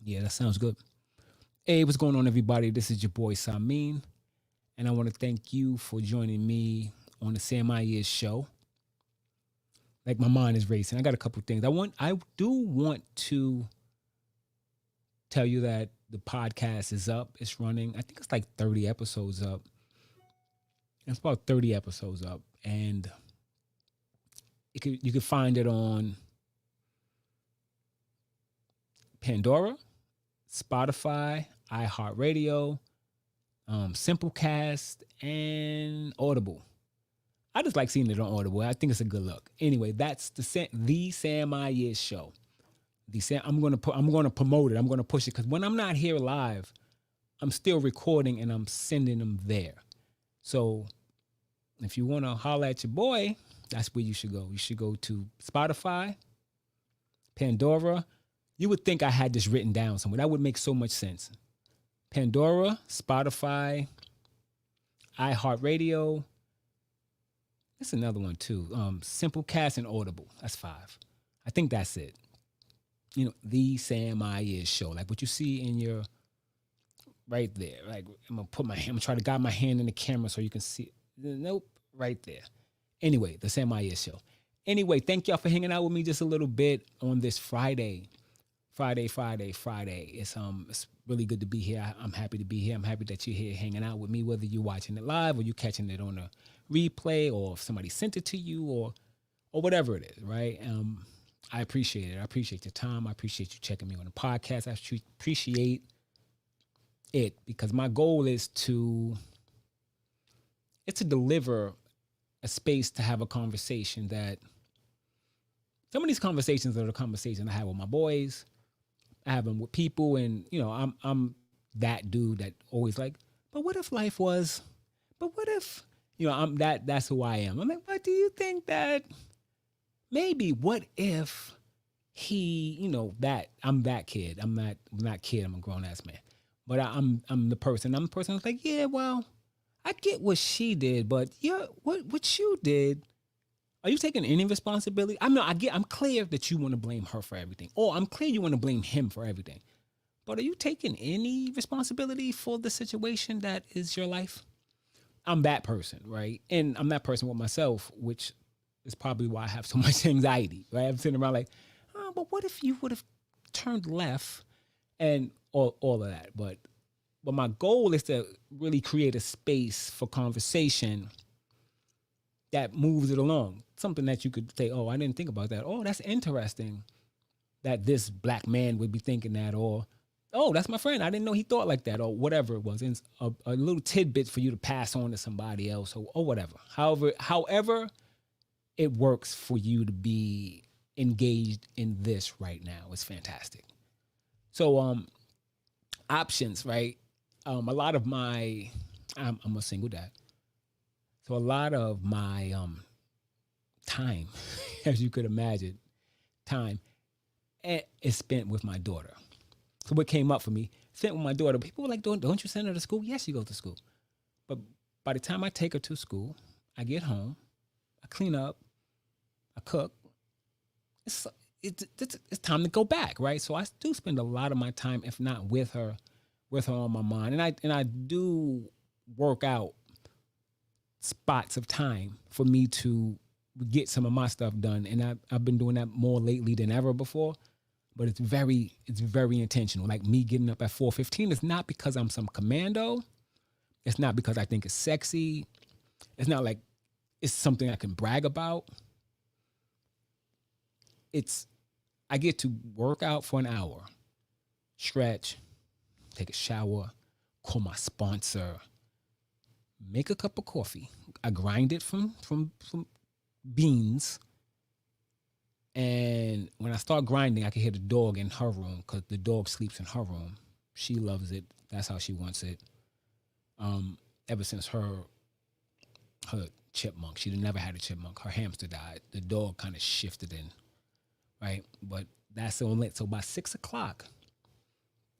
Yeah, that sounds good. Hey, what's going on, everybody? This is your boy Samin, and I want to thank you for joining me on the Sam Ayers show. Like my mind is racing. I got a couple things. I do want to tell you that the podcast is up. It's running. I think it's like 30 episodes up. It's about 30 episodes up, and you can find it on Pandora, Spotify, iHeartRadio, Simplecast, and Audible. I just like seeing it on Audible. I think it's a good look. Anyway, that's the Sam Ayers show. I'm gonna promote it. I'm gonna push it because when I'm not here live, I'm still recording and I'm sending them there. So if you want to holler at your boy, that's where you should go. You should go to Spotify, Pandora. You would think I had this written down somewhere. That would make so much sense. Pandora, Spotify, iHeartRadio. That's another one too. Simplecast and Audible. That's 5. I think that's it. The Sam Ayers show, like what you see in your right there. Like I'm gonna try to guide my hand in the camera so you can see. Nope, right there. Anyway, the Sam Ayers show. Anyway, thank y'all for hanging out with me just a little bit on this Friday. Friday. It's really good to be here. I'm happy to be here. I'm happy that you're here hanging out with me, whether you're watching it live or you catching it on a replay or if somebody sent it to you or whatever it is, right? I appreciate it. I appreciate your time. I appreciate you checking me on the podcast. I appreciate it because my goal is to deliver a space to have a conversation that some of these conversations are the conversations I have with my boys. I have them with people, and I'm that dude that always like, but what if life was, but what if, that's who I am. I'm like, but do you think that maybe what if he, that I'm that kid. I'm not kid, I'm a grown ass man. But I'm the person. I'm the person that's like, yeah, well, I get what she did, but yeah, what you did, are you taking any responsibility? I'm clear that you want to blame her for everything. Or I'm clear you want to blame him for everything. But are you taking any responsibility for the situation that is your life? I'm that person, right? And I'm that person with myself, which is probably why I have so much anxiety, right? I'm sitting around like, oh, but what if you would have turned left and all of that? But my goal is to really create a space for conversation that moves it along. Something that you could say, oh, I didn't think about that. Oh, that's interesting that this black man would be thinking that. Or, oh, that's my friend. I didn't know he thought like that. Or whatever it was. And a little tidbit for you to pass on to somebody else or whatever. However it works for you to be engaged in this right now is fantastic. So options, right? A lot of my, I'm a single dad. So a lot of my time, as you could imagine, time is spent with my daughter. So what came up for me, spent with my daughter. People were like, don't you send her to school? Yes, she goes to school. But by the time I take her to school, I get home, I clean up, I cook. It's it's time to go back, right? So I do spend a lot of my time, if not with her on my mind, and I do work out spots of time for me to get some of my stuff done, and I've been doing that more lately than ever before. But it's very intentional. Like me getting up at 4:15 is not because I'm some commando. It's not because I think it's sexy. It's not like it's something I can brag about. It's I get to work out for an hour, stretch, take a shower, call my sponsor, make a cup of coffee. I grind it from beans. And when I start grinding, I can hear the dog in her room because the dog sleeps in her room. She loves it. That's how she wants it. Ever since her chipmunk, she never had a chipmunk. Her hamster died. The dog kind of shifted in, right? But that's so lit. So by 6 o'clock,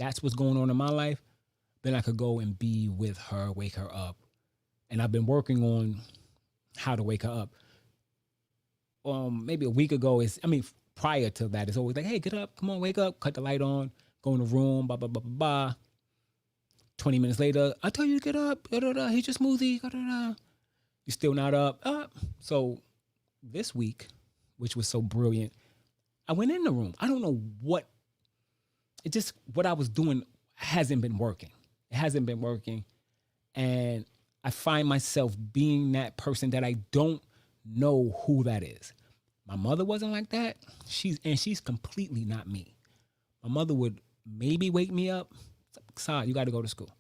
that's what's going on in my life. Then I could go and be with her, wake her up. And I've been working on how to wake her up. Maybe a week ago prior to that, it's always like, hey, get up, come on, wake up, cut the light on, Go in the room, blah, blah, blah, blah, blah. 20 minutes later, I tell you to get up. Da, da, da. Here's your smoothie. Da, da, da. You're still not up. Up. So this week, which was so brilliant, I went in the room. I don't know what, it just, what I was doing hasn't been working. It hasn't been working. And I find myself being that person that I don't know who that is. My mother wasn't like that. She's completely not me. My mother would maybe wake me up. Son, you got to go to school.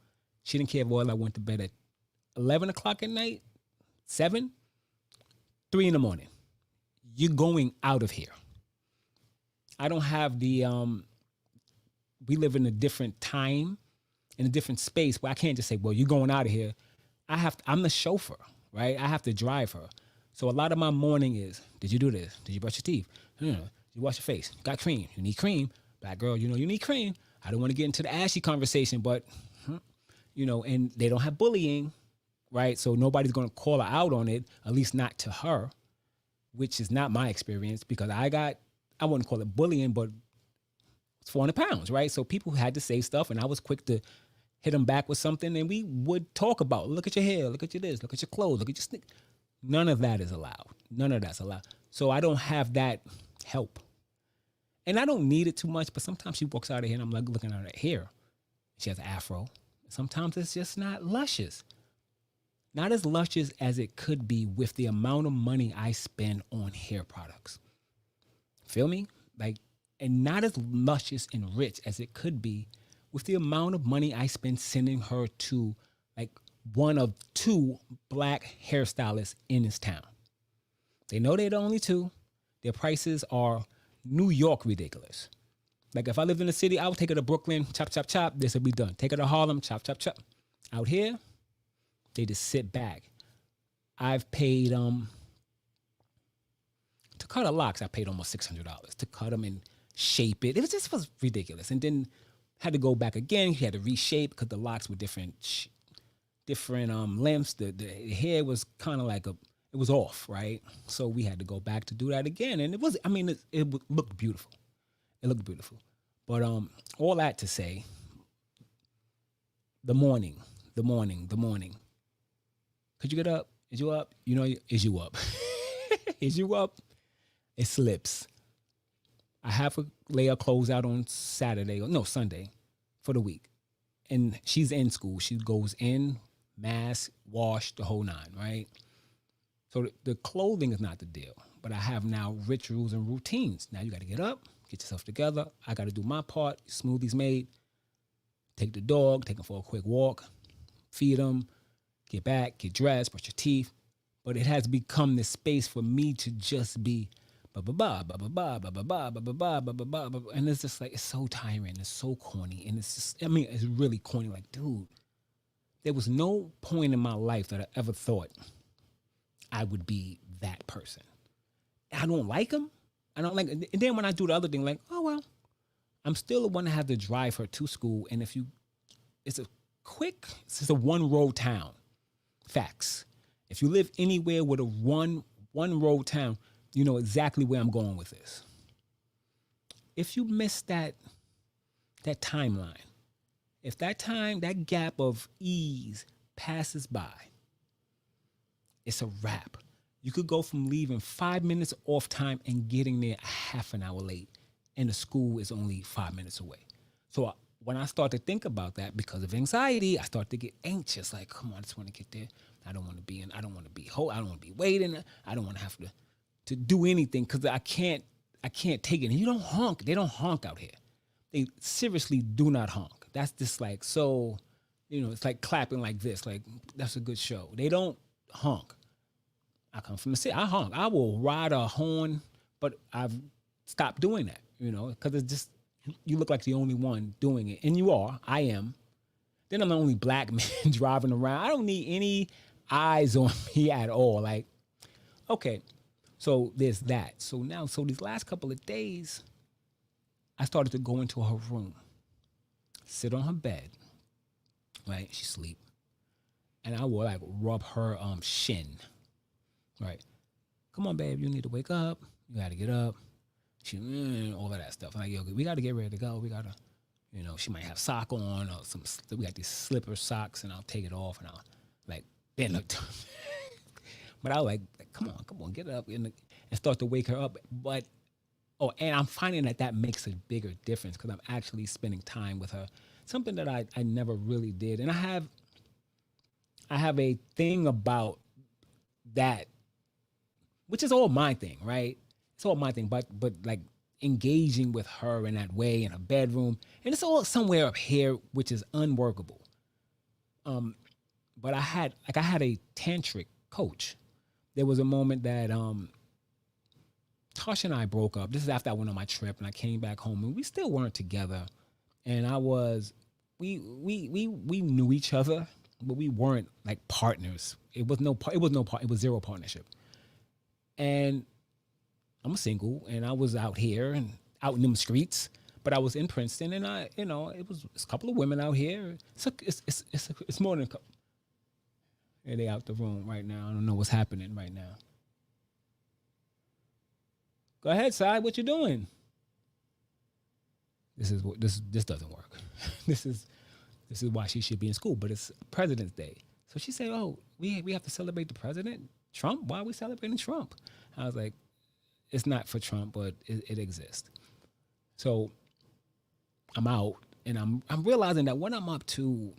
She didn't care whether I went to bed at 11 o'clock at night, 7, 3 in the morning. You're going out of here. I don't have the, we live in a different time, in a different space where I can't just say, well, you're going out of here. I'm the chauffeur, right? I have to drive her. So a lot of my morning is, did you do this? Did you brush your teeth? Did you wash your face? Got cream? You need cream? Black girl, you need cream. I don't want to get into the ashy conversation, but, and they don't have bullying, right? So nobody's going to call her out on it, at least not to her, which is not my experience because I wouldn't call it bullying, but it's 400 pounds, right? So people had to say stuff and I was quick to hit them back with something and we would talk about, look at your hair, look at your this, look at your clothes, look at your sneakers. None of that is allowed. None of that's allowed. So I don't have that help. And I don't need it too much, but sometimes she walks out of here and I'm like looking at her hair. She has an afro. Sometimes it's just not luscious. Not as luscious as it could be with the amount of money I spend on hair products. Feel me? And not as luscious and rich as it could be with the amount of money I spend sending her to one of 2 black hairstylists in this town. They know they're the only 2. Their prices are New York ridiculous. If I lived in the city, I would take her to Brooklyn, chop, chop, chop. This would be done. Take her to Harlem, chop, chop, chop. Out here, they just sit back. I've paid, to cut her locks, I paid almost $600. To cut them and shape it. It was ridiculous. And then had to go back again. He had to reshape because the locks were different lengths. The hair was kind of it was off, right? So we had to go back to do that again. And it looked beautiful. It looked beautiful. But all that to say, the morning. Could you get up? Is you up? Is you up? Is you up? It slips. I have to lay her clothes out on Sunday for the week. And she's in school. She goes in, mask, wash, the whole 9, right? So the clothing is not the deal. But I have now rituals and routines. Now you got to get up, get yourself together. I got to do my part. Smoothies made. Take the dog, take him for a quick walk, feed him, get back, get dressed, brush your teeth. But it has become this space for me to just be ba ba ba ba ba ba ba ba ba ba ba ba ba ba, and it's just it's so tiring, it's so corny, and it's just it's really corny. Dude, there was no point in my life that I ever thought I would be that person. I don't like him. I don't like. And then when I do the other thing, oh well, I'm still the one that has to drive her to school, and it's a one road town. Facts. If you live anywhere with a one road town, you know exactly where I'm going with this. If you miss that timeline, if that gap of ease passes by, it's a wrap. You could go from leaving 5 minutes off time and getting there a half an hour late, and the school is only 5 minutes away. So when I start to think about that, because of anxiety, I start to get anxious. Come on, I just want to get there. I don't want to be waiting. I don't want to have to do anything because I can't take it. And you don't honk. They don't honk out here. They seriously do not honk. That's just so, it's like clapping like this. That's a good show. They don't honk. I come from the city. I honk. I will ride a horn, but I've stopped doing that, because it's just, you look like the only one doing it. And you are. I am. Then I'm the only black man driving around. I don't need any eyes on me at all. Okay. So there's that. So these last couple of days, I started to go into her room, sit on her bed, right? She sleep. And I will rub her shin, right? Come on, babe, you need to wake up. You got to get up. She, all of that stuff. Yo, we got to get ready to go. We got to, You know, she might have sock on or some. We got these slipper socks, and I'll take it off, and I'll like bend her. But I was like, come on, get up and start to wake her up. But oh, and I'm finding that that makes a bigger difference because I'm actually spending time with her. Something that I never really did, and I have a thing about that, which is all my thing, right? It's all my thing, but like engaging with her in that way in a bedroom, and it's all somewhere up here, which is unworkable. But I had a tantric coach. There was a moment that Tasha and I broke up. This is after I went on my trip and I came back home and we still weren't together. And I was we knew each other, but we weren't like partners. It was zero partnership. And I'm single and I was out here and out in them streets, but I was in Princeton and it was a couple of women out here. It's more than a couple. And they out the room right now. I don't know what's happening right now. Go ahead, Sai. What you doing? This doesn't work. this is this is why she should be in school. But it's President's Day, so she said, "Oh, we have to celebrate the president, Trump. Why are we celebrating Trump?" I was like, "It's not for Trump, but it exists." So I'm out, and I'm realizing that what I'm up to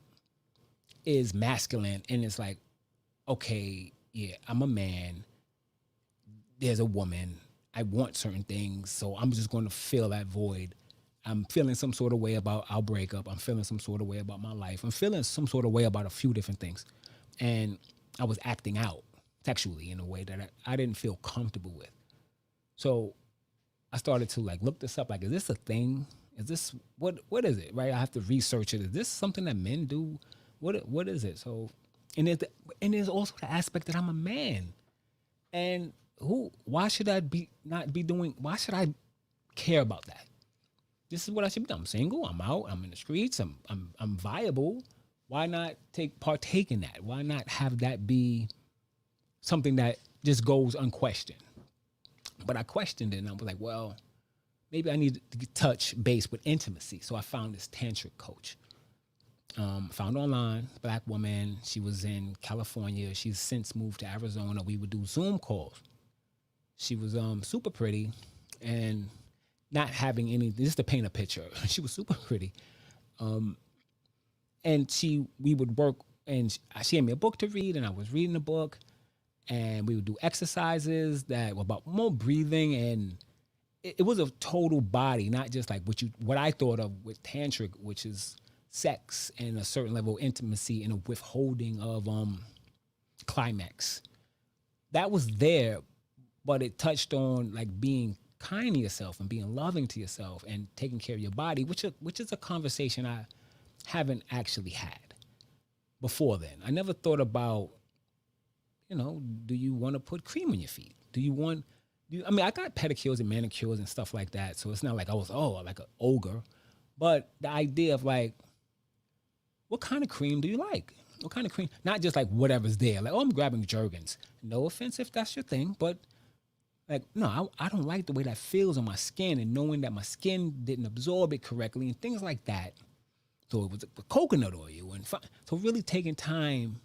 is masculine, and it's like, okay, yeah, I'm a man. There's a woman. I want certain things, so I'm just going to fill that void. I'm feeling some sort of way about our breakup. I'm feeling some sort of way about my life. I'm feeling some sort of way about a few different things. And I was acting out sexually in a way that I didn't feel comfortable with. So I started to like look this up. Like, is this a thing? Is this what is it? Right? I have to research it. Is this something that men do? What is it? So and there's also the aspect that I'm a man. And why should I be not be doing why should I care about that? This is what I should be doing. I'm single, I'm out, I'm in the streets, I'm viable. Why not partake in that? Why not have that be something that just goes unquestioned? But I questioned it and I was like, well, maybe I need to touch base with intimacy. So I found this tantric coach. Found online, black woman. She was in California. She's since moved to Arizona. We would do Zoom calls. She was super pretty and not having any, just to paint a picture, she was super pretty. And we would work, and she had me a book to read, and I was reading the book, and we would do exercises that were about more breathing, and it was a total body, not just like what I thought of with tantric, which is sex and a certain level of intimacy and a withholding of climax. That was there, but it touched on like being kind to yourself and being loving to yourself and taking care of your body, which is a conversation I haven't actually had before then. I never thought about, do you want to put cream on your feet? I mean, I got pedicures and manicures and stuff like that, so it's not like I was like an ogre, but the idea of like, what kind of cream do you like? What kind of cream? Not just like whatever's there. Like, I'm grabbing Jergens. No offense if that's your thing, but like, no, I don't like the way that feels on my skin and knowing that my skin didn't absorb it correctly and things like that. So it was coconut oil. So really taking time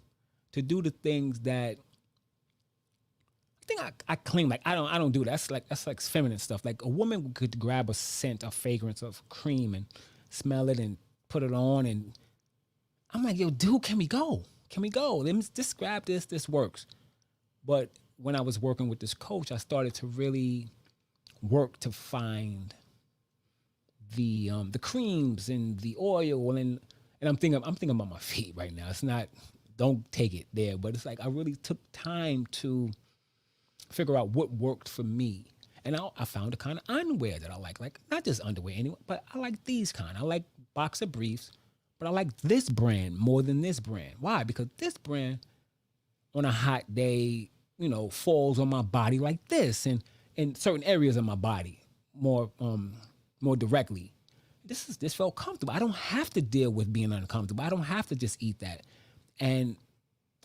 to do the things that I think I claim, like, I don't do that. That's like feminine stuff. Like a woman could grab a scent, a fragrance of cream and smell it and put it on. And I'm like, yo, dude, can we go? Can we go? Let me just grab this. This works. But when I was working with this coach, I started to really work to find the creams and the oil and I'm thinking about my feet right now. It's not, don't take it there, but it's like I really took time to figure out what worked for me. And I found the kind of underwear that I like not just underwear anyway, but I like these kind. I like boxer briefs, but I like this brand more than this brand. Why? Because this brand on a hot day, falls on my body like this and in certain areas of my body more directly. This felt comfortable. I don't have to deal with being uncomfortable. I don't have to just eat that. And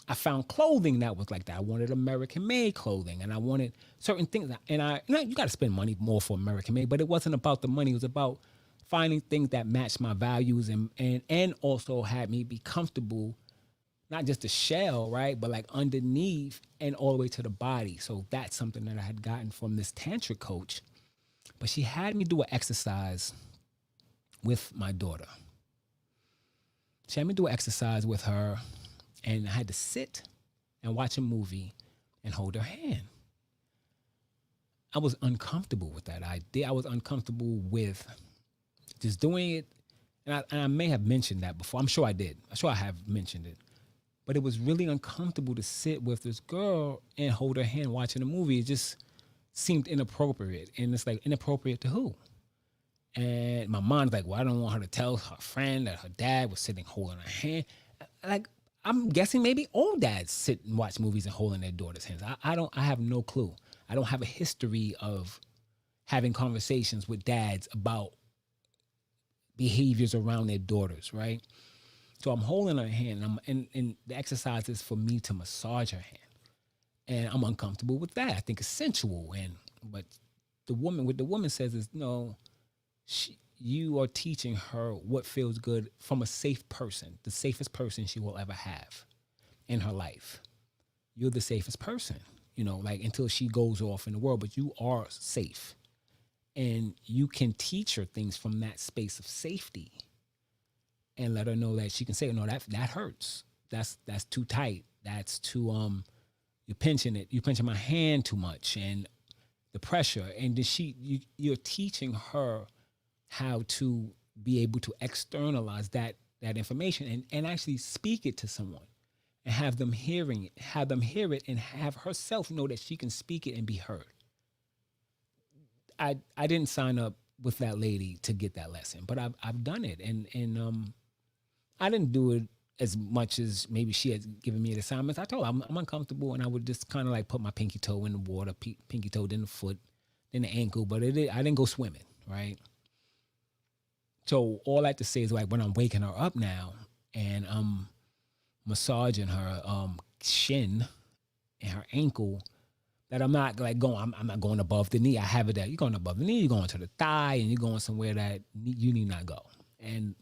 I found clothing that was like that. I wanted American made clothing and I wanted certain things. And you got to spend money more for American made, but it wasn't about the money. It was about finding things that match my values and also had me be comfortable, not just the shell, right, but like underneath and all the way to the body. So that's something that I had gotten from this tantric coach. But she had me do an exercise with my daughter. She had me do an exercise with her, and I had to sit and watch a movie and hold her hand. I was uncomfortable with that idea. I was uncomfortable with just doing it. And I may have mentioned that before. I'm sure I did. I'm sure I have mentioned it. But it was really uncomfortable to sit with this girl and hold her hand watching a movie. It just seemed inappropriate. And it's like, inappropriate to who? And my mom's like, well, I don't want her to tell her friend that her dad was sitting holding her hand. Like, I'm guessing maybe all dads sit and watch movies and holding their daughter's hands. I have no clue. I don't have a history of having conversations with dads about behaviors around their daughters, right? So I'm holding her hand, and the exercise is for me to massage her hand, and I'm uncomfortable with that. I think it's sensual, but what the woman says is no. You are teaching her what feels good from a safe person, the safest person she will ever have in her life. You're the safest person, like until she goes off in the world, but you are safe. And you can teach her things from that space of safety and let her know that she can say, no, that hurts. That's too tight. That's too, you're pinching it. You're pinching my hand too much and the pressure. And then you're teaching her how to be able to externalize that information and actually speak it to someone and have them hear it and have herself know that she can speak it and be heard. I didn't sign up with that lady to get that lesson, but I've done it, and I didn't do it as much as maybe she had given me the assignments. I told her I'm uncomfortable, and I would just kind of like put my pinky toe in the water, pinky toe, then the foot, then the ankle, but I didn't go swimming, right? So all I have to say is like when I'm waking her up now and I'm massaging her shin and her ankle, that I'm not like going, I'm not going above the knee. I have it that you're going above the knee, you're going to the thigh, and you're going somewhere that you need not go. And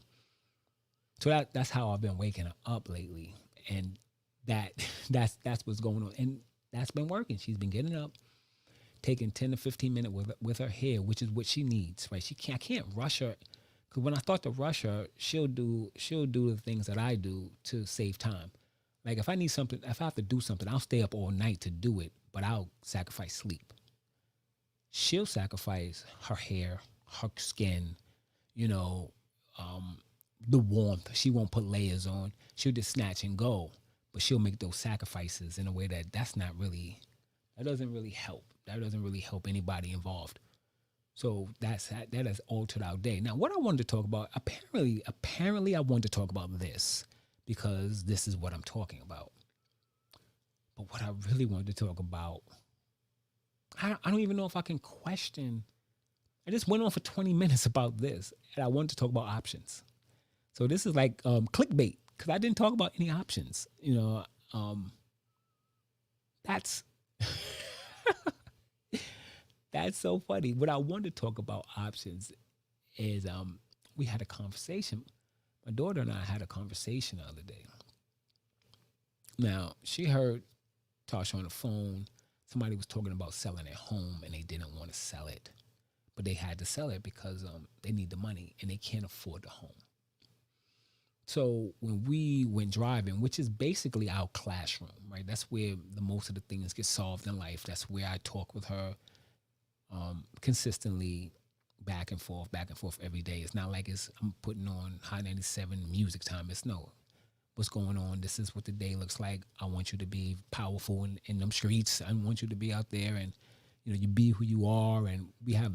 so that's how I've been waking her up lately. And that's what's going on. And that's been working. She's been getting up, taking 10 to 15 minutes with her hair, which is what she needs, right? I can't rush her. Because when I start to rush her, she'll do the things that I do to save time. Like if I have to do something, I'll stay up all night to do it, but I'll sacrifice sleep. She'll sacrifice her hair, her skin, the warmth. She won't put layers on. She'll just snatch and go, but she'll make those sacrifices in a way that doesn't really help. That doesn't really help anybody involved. So that has altered our day. Now, what I wanted to talk about, apparently I wanted to talk about this because this is what I'm talking about. But what I really wanted to talk about, I don't even know if I can question. I just went on for 20 minutes about this, and I wanted to talk about options. So this is like clickbait because I didn't talk about any options. That's that's so funny. What I wanted to talk about options is we had a conversation. My daughter and I had a conversation the other day. Now, she heard Tasha on the phone. Somebody was talking about selling their home and they didn't want to sell it. But they had to sell it because they need the money and they can't afford the home. So when we went driving, which is basically our classroom, right? That's where the most of the things get solved in life. That's where I talk with her consistently back and forth every day. It's not like I'm putting on Hot 97 music time. It's no, what's going on? This is what the day looks like. I want you to be powerful in them streets. I want you to be out there and, you be who you are. And we have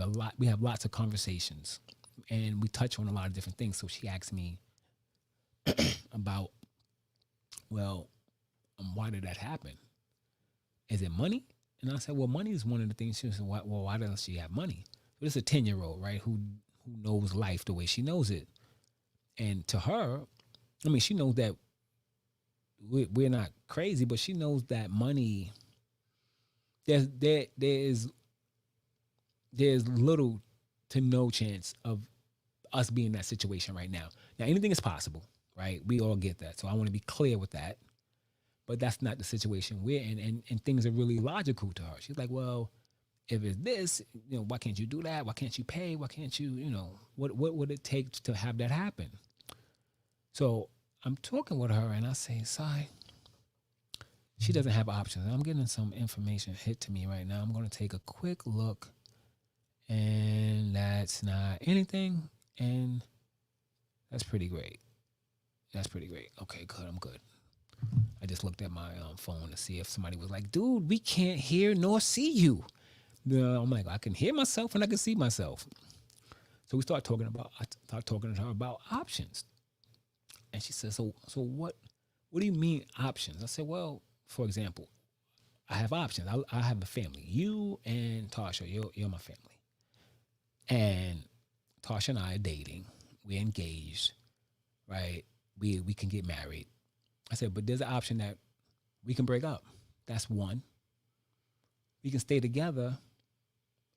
lots of conversations and we touch on a lot of different things. So she asked me about, well, why did that happen? Is it money? And I said, well, money is one of the things. She said, well, why doesn't she have money? So this is a 10-year-old, right, who knows life the way she knows it. And to her, I mean, she knows that we're not crazy, but she knows that money, there's little to no chance of us being in that situation right now. Now, anything is possible, right? We all get that. So I want to be clear with that. But that's not the situation we're in. And things are really logical to her. She's like, well, if it's this, why can't you do that? Why can't you pay? Why can't you, what would it take to have that happen? So I'm talking with her and I say, Sai, she doesn't have options. I'm getting some information hit to me right now. I'm going to take a quick look, and that's not anything. And that's pretty great. That's pretty great. Okay, good. I'm good. I just looked at my phone to see if somebody was like, dude, we can't hear nor see you. I'm like, I can hear myself and I can see myself. So I start talking to her about options. And she says, so what do you mean options? I said, well, for example, I have options. I have a family. You and Tasha, you're my family. And Tasha and I are dating. We're engaged, right? We can get married. I said, but there's an option that we can break up. That's one. We can stay together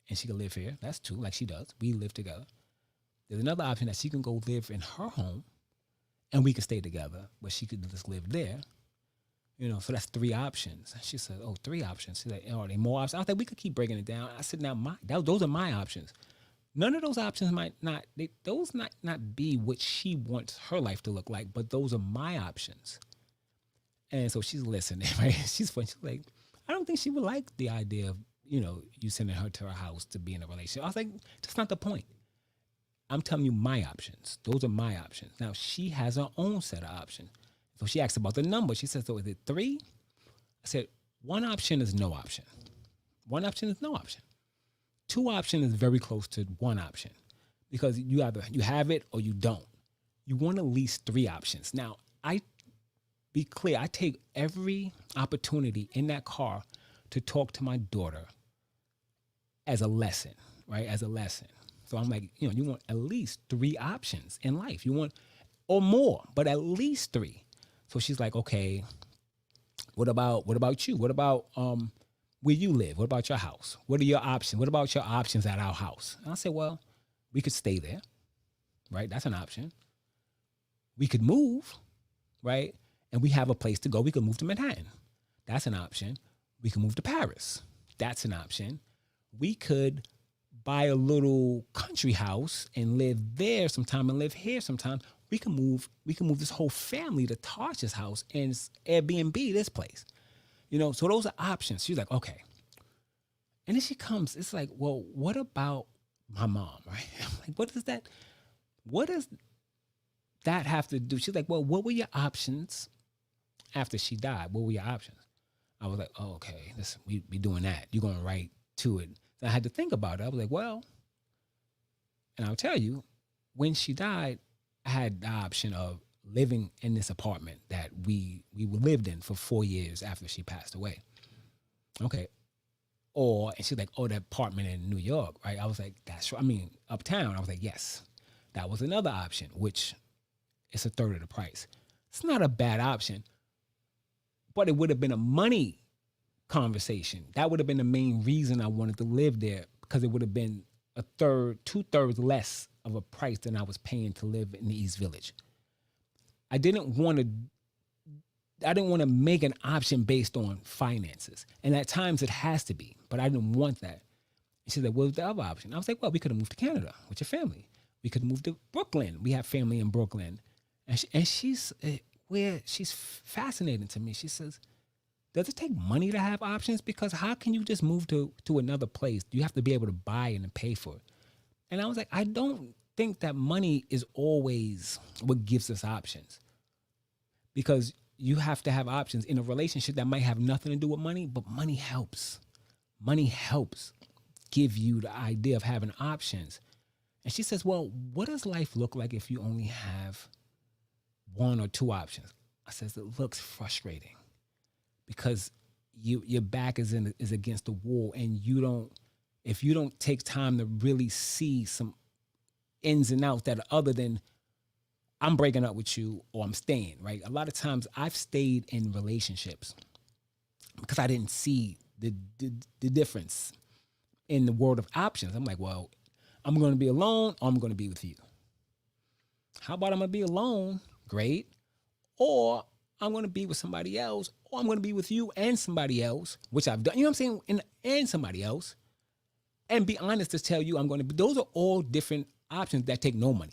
and she can live here. That's two, like she does. We live together. There's another option that she can go live in her home and we can stay together, but she could just live there. So that's three options. She said, oh, three options. She's like, are there more options? I was like, we could keep breaking it down. I said, now those are my options. None of those options might not be what she wants her life to look like, but those are my options. And so she's listening, right? She's funny. She's like, I don't think she would like the idea of, you sending her to her house to be in a relationship. I was like, that's not the point. I'm telling you my options. Those are my options. Now, she has her own set of options. So she asked about the number. She said, so is it 3? I said, one option is no option. One option is no option. 2 option is very close to one option because you have it or you don't. You want at least 3 options. Now, be clear, I take every opportunity in that car to talk to my daughter as a lesson, right? As a lesson. So I'm like, you want at least 3 options in life. You want, or more, but at least 3. So she's like, okay, what about you? What about where you live? What about your house? What are your options? What about your options at our house? And I said, well, we could stay there, right? That's an option. We could move, right? And we have a place to go. We could move to Manhattan. That's an option. We could move to Paris. That's an option. We could buy a little country house and live there sometime and live here sometime. We can move this whole family to Tasha's house and Airbnb this place. So those are options. She's like, okay. And then she comes, it's like, well, what about my mom, right? I'm like, what does that have to do? She's like, well, what were your options after she died? What were your options? I was like, oh, okay, listen, we doing that. You're going right to it. So I had to think about it. I was like, well, and I'll tell you, when she died, I had the option of living in this apartment that we lived in for 4 years after she passed away. Okay. And she's like, oh, that apartment in New York, right? I was like, that's right. I mean, uptown. I was like, yes. That was another option, which is a third of the price. It's not a bad option, but it would have been a money conversation. That would have been the main reason I wanted to live there, because it would have been 2/3 less of a price than I was paying to live in the East Village. I didn't want to make an option based on finances. And at times it has to be, but I didn't want that. And she's like, what was the other option? I was like, well, we could have moved to Canada with your family. We could move to Brooklyn. We have family in Brooklyn. And she's fascinating to me. She says, does it take money to have options? Because how can you just move to another place? You have to be able to buy and pay for it. And I was like, I don't think that money is always what gives us options, because you have to have options in a relationship that might have nothing to do with money, but money helps. Money helps give you the idea of having options. And she says, well, what does life look like if you only have 1 or 2 options? I says, it looks frustrating because your back is against the wall, and if you don't take time to really see some ins and outs that are other than I'm breaking up with you or I'm staying, right? A lot of times I've stayed in relationships because I didn't see the difference in the world of options. I'm like, well, I'm going to be alone or I'm going to be with you. How about I'm gonna be alone? Great. Or I'm gonna be with somebody else, or I'm gonna be with you and somebody else, which I've done. You know what I'm saying? And somebody else, and be honest to tell you I'm gonna be. Those are all different options that take no money.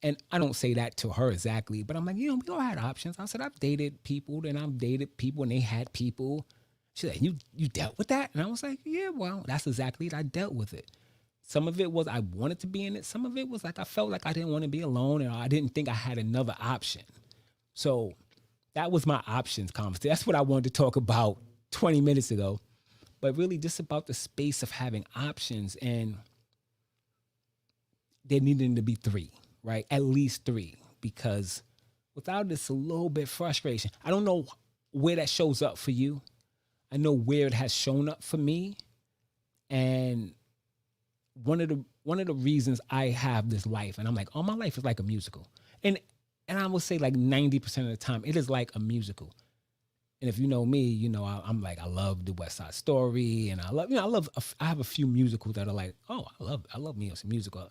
And I don't say that to her exactly, but I'm like, we all had options. I said I've dated people, and I've dated people, and they had people. She's like, you dealt with that, and I was like, yeah, well, that's exactly it. I dealt with it. Some of it was I wanted to be in it. Some of it was like I felt like I didn't want to be alone, and I didn't think I had another option. So that was my options conversation. That's what I wanted to talk about 20 minutes ago. But really, just about the space of having options, and there needing to be three, right? At least three, because without this, a little bit frustration. I don't know where that shows up for you. I know where it has shown up for me, and one of the reasons I have this life, and I'm like, oh, my life is like a musical, and I would say like 90% of the time, it is like a musical. And if you know me, I'm like, I love the West Side Story, and I have a few musicals that are like, oh, I love me some musical.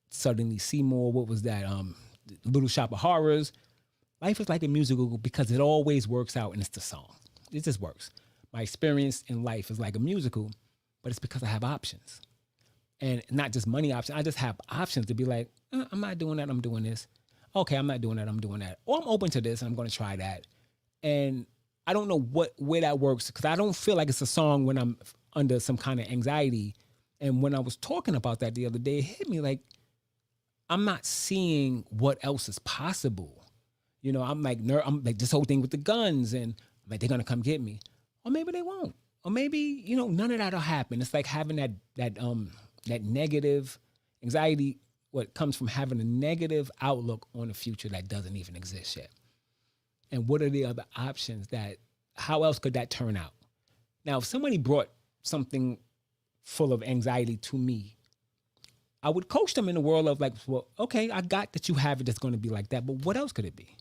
Suddenly Seymour, what was that? Little Shop of Horrors. Life is like a musical because it always works out, and it's the song. It just works. My experience in life is like a musical, but it's because I have options, and not just money options. I just have options to be like, I'm not doing that. I'm doing this. Okay, I'm not doing that. I'm doing that. Or I'm open to this, and I'm going to try that. And I don't know where that works, because I don't feel like it's a song when I'm under some kind of anxiety. And when I was talking about that the other day, it hit me like I'm not seeing what else is possible. I'm like this whole thing with the guns, and I'm like, they're gonna come get me, or maybe they won't, or maybe none of that'll happen. It's like having that negative anxiety. What comes from having a negative outlook on the future that doesn't even exist yet. And what are the other options how else could that turn out? Now, if somebody brought something full of anxiety to me, I would coach them in the world of like, well, okay, I got that you have it that's going to be like that, but what else could it be?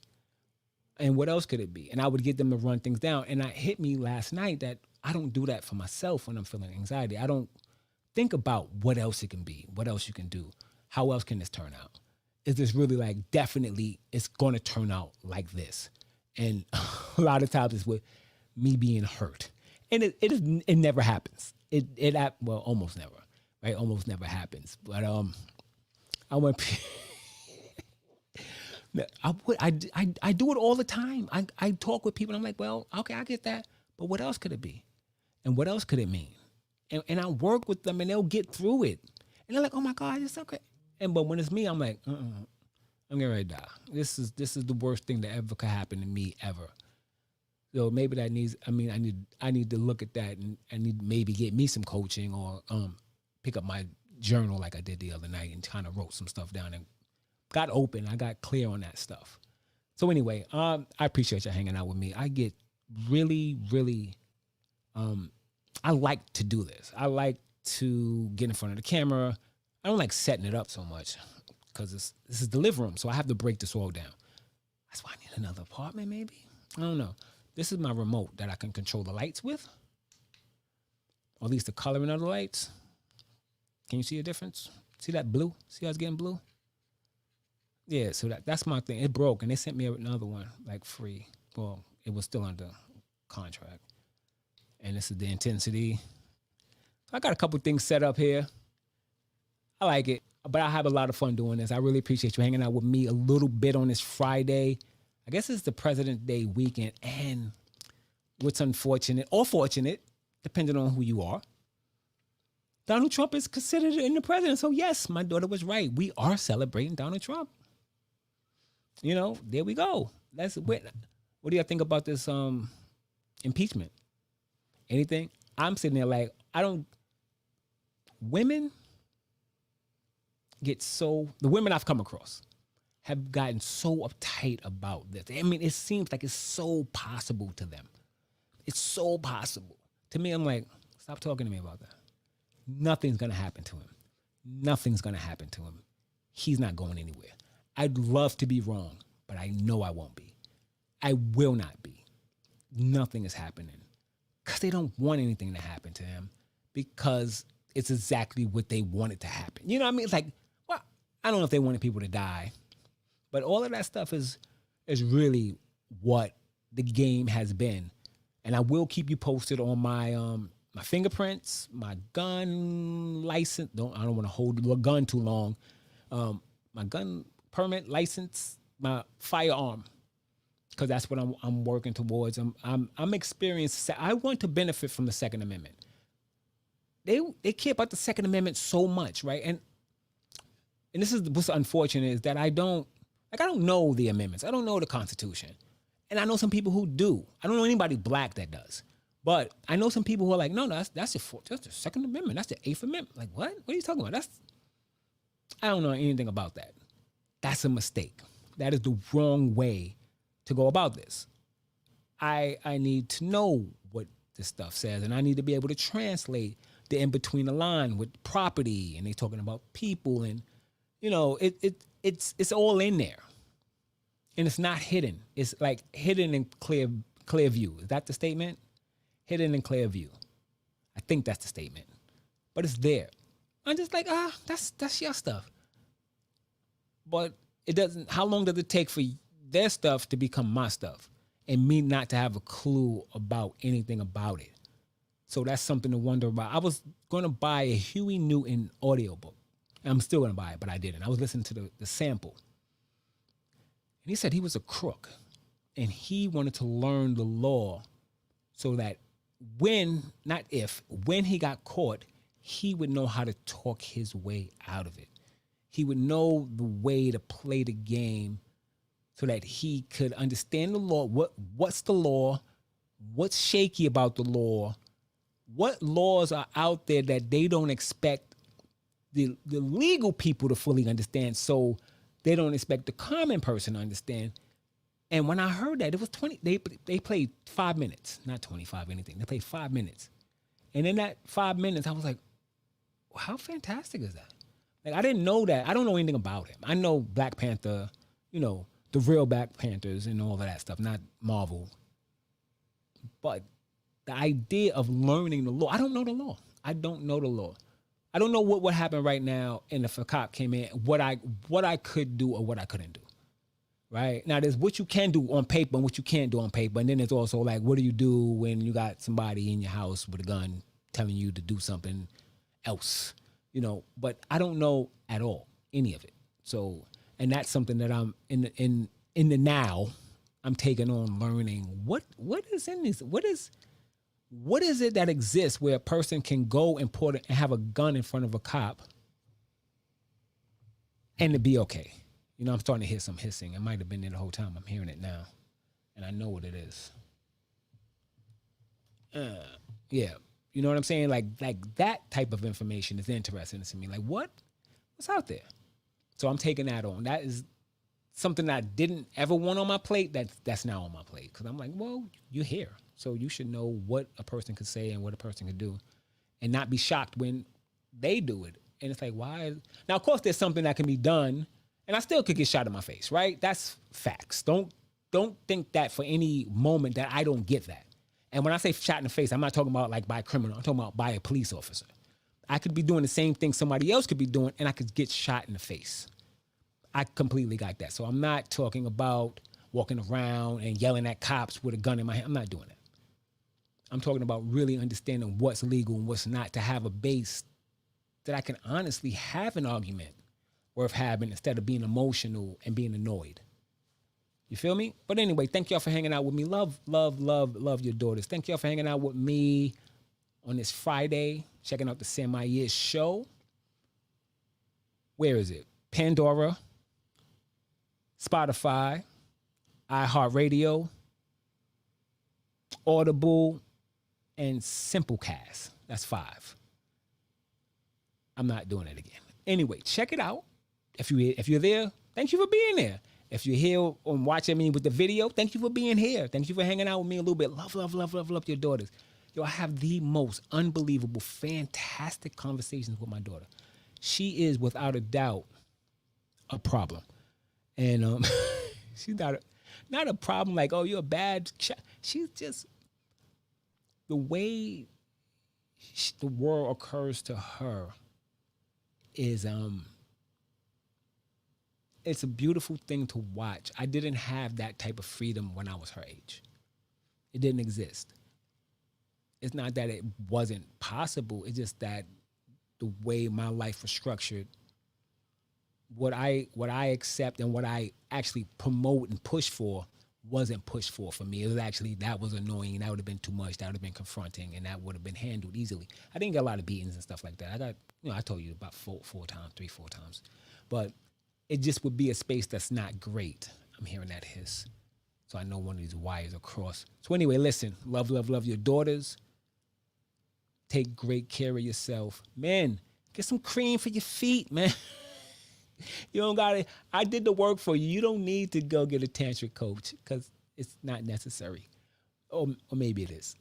And what else could it be? And I would get them to run things down. And it hit me last night that I don't do that for myself when I'm feeling anxiety. I don't think about what else it can be, what else you can do, how else can this turn out? Is this really like definitely it's going to turn out like this? And a lot of times it's with me being hurt, and it never happens. Well, almost never, right? Almost never happens. But I went. I do it all the time. I talk with people, and I'm like, well, okay, I get that, but what else could it be? And what else could it mean? And I work with them, and they'll get through it, and they're like, oh my God, it's okay. But when it's me, I'm like, I'm getting ready to die. This is the worst thing that ever could happen to me ever. So maybe that needs. I mean, I need to look at that, and I need to maybe get me some coaching, or pick up my journal like I did the other night and kind of wrote some stuff down and got open. I got clear on that stuff. So anyway, I appreciate you hanging out with me. I get really, really. I like to do this. I like to get in front of the camera. I don't like setting it up so much, because this is the living room, so I have to break this all down. That's why I need another apartment, maybe. I don't know. This is my remote that I can control the lights with, or at least the coloring of the lights. Can you see a difference? See that blue? See how it's getting blue? Yeah, so that's my thing. It broke, and they sent me another one, like free. Well, it was still under contract. And this is the intensity. I got a couple things set up here. I like it, but I have a lot of fun doing this. I really appreciate you hanging out with me a little bit on this Friday. I guess it's the President's Day weekend, and what's unfortunate or fortunate, depending on who you are, Donald Trump is considered in the president. So yes, my daughter was right. We are celebrating Donald Trump. There we go. What do you think about this impeachment? Anything? I'm sitting there like, women the women I've come across have gotten so uptight about this. I mean, it seems like it's so possible to them. It's so possible. To me, I'm like, stop talking to me about that. Nothing's going to happen to him. Nothing's going to happen to him. He's not going anywhere. I'd love to be wrong, but I know I won't be. I will not be. Nothing is happening, because they don't want anything to happen to him, because it's exactly what they want it to happen. You know what I mean? It's like, well, I don't know if they wanted people to die, but all of that stuff is really what the game has been. And I will keep you posted on my fingerprints, my gun license. I don't want to hold the gun too long. My gun permit license, my firearm, because that's what I'm working towards. I'm experienced. I want to benefit from the Second Amendment. They care about the Second Amendment so much, right? And this is what's unfortunate is that I don't know the amendments. I don't know the Constitution. And I know some people who do. I don't know anybody black that does. But I know some people who are like, no, that's the Second Amendment. That's the Eighth Amendment. Like, what? What are you talking about? I don't know anything about that. That's a mistake. That is the wrong way to go about this. I need to know what this stuff says, and I need to be able to translate the in between the line with property, and they talking about people, and it's all in there, and it's not hidden. It's like hidden in clear view. Is that the statement? Hidden in clear view. I think that's the statement, but it's there. I'm just like, that's your stuff. But it doesn't. How long does it take for their stuff to become my stuff, and me not to have a clue about anything about it? So that's something to wonder about. I was going to buy a Huey Newton audiobook. I'm still going to buy it, but I didn't. I was listening to the sample. And he said he was a crook. And he wanted to learn the law so that when he got caught, he would know how to talk his way out of it. He would know the way to play the game so that he could understand the law. What's the law? What's shaky about the law? What laws are out there that they don't expect the legal people to fully understand, so they don't expect the common person to understand? And when I heard that, it was 20. They played 5 minutes, not 25 anything. They played 5 minutes, and in that 5 minutes, I was like, well, "How fantastic is that?" Like, I didn't know that. I don't know anything about him. I know Black Panther, the real Black Panthers and all of that stuff, not Marvel. But the idea of learning the law, I don't know the law. I don't know the law. I don't know what would happen right now, and if a cop came in, what I could do or what I couldn't do. Right? Now, there's what you can do on paper and what you can't do on paper. And then there's also like, what do you do when you got somebody in your house with a gun telling you to do something else? But I don't know at all any of it. So, and that's something that I'm in the now. I'm taking on learning what is in this. What is it that exists where a person can go and have a gun in front of a cop and to be okay? I'm starting to hear some hissing. It might have been there the whole time. I'm hearing it now, and I know what it is. Yeah. You know what I'm saying? Like that type of information is interesting to me. Like, what's out there? So I'm taking that on. That is something that I didn't ever want on my plate. That's now on my plate, because I'm like, well, you're here, so you should know what a person could say and what a person could do, and not be shocked when they do it. And it's like, why? Now, of course, there's something that can be done, and I still could get shot in my face, right? That's facts. Don't think that for any moment that I don't get that. And when I say shot in the face, I'm not talking about like by a criminal. I'm talking about by a police officer. I could be doing the same thing somebody else could be doing, and I could get shot in the face. I completely got that. So I'm not talking about walking around and yelling at cops with a gun in my hand. I'm not doing that. I'm talking about really understanding what's legal and what's not, to have a base that I can honestly have an argument worth having instead of being emotional and being annoyed. You feel me? But anyway, thank y'all for hanging out with me. Love, love, love, love your daughters. Thank y'all for hanging out with me on this Friday, checking out the Sam Ayers show. Where is it? Pandora, Spotify, iHeartRadio, Audible, and Simplecast. That's 5. I'm not doing it again. Anyway, check it out. If you're there, thank you for being there. If you're here and watching me with the video, thank you for being here. Thank you for hanging out with me a little bit. Love, love, love, love, love your daughters. Yo, I have the most unbelievable, fantastic conversations with my daughter. She is, without a doubt, a problem. And she's not a problem like, oh, you're a bad child. She's just, the way the world occurs to her is it's a beautiful thing to watch. I didn't have that type of freedom when I was her age. It didn't exist. It's not that it wasn't possible. It's just that the way my life was structured, what I accept and what I actually promote and push for wasn't pushed for me. It was actually that was annoying. That would have been too much. That would have been confronting, and that would have been handled easily. I didn't get a lot of beatings and stuff like that. I got, I told you about four times, 3, 4 times, but it just would be a space that's not great. I'm hearing that hiss, so I know one of these wires are crossed. So anyway, listen, love, love, love your daughters. Take great care of yourself, man. Get some cream for your feet, man. You don't got to. I did the work for you. You don't need to go get a tantric coach because it's not necessary. Or maybe it is.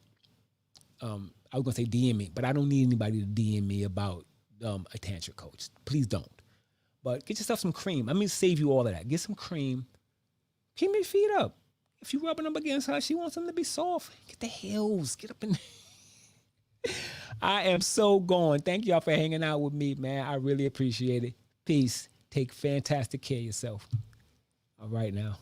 I was gonna say DM me, but I don't need anybody to DM me about a tantric coach. Please don't. But get yourself some cream. I'm gonna save you all of that. Get some cream. Keep your feet up. If you're rubbing them against her, she wants them to be soft. Get the heels. Get up in. I am so gone. Thank y'all for hanging out with me, man. I really appreciate it. Peace. Take fantastic care of yourself. All right now.